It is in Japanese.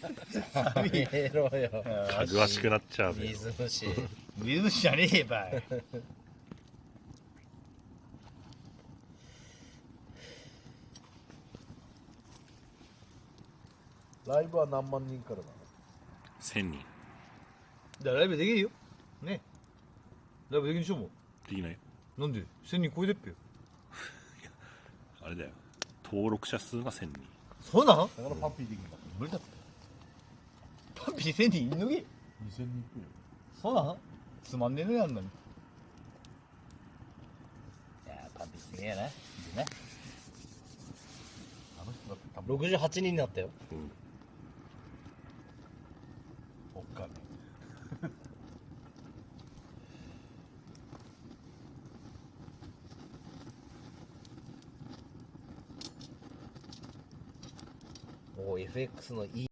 やめろよ。かぐわしくなっちゃうべよ。水虫。水虫じゃねえばい。ライブは何万人からなの？ 1000人。だからライブできるよね。ライブできるでしょもできないよ。う。なんで1000人超えてっぺよ。あれだよ。登録者数が1000人。そうなん？だからパンピーできるんだ。無理だって。パンピー1000人いんのけ？ 2000人いくよ。そうなん？つまんねえのやんなに。いやーパンピーすげえな。でね。あの人だって多分68人になったよ。うん。おっかね。お FX のいい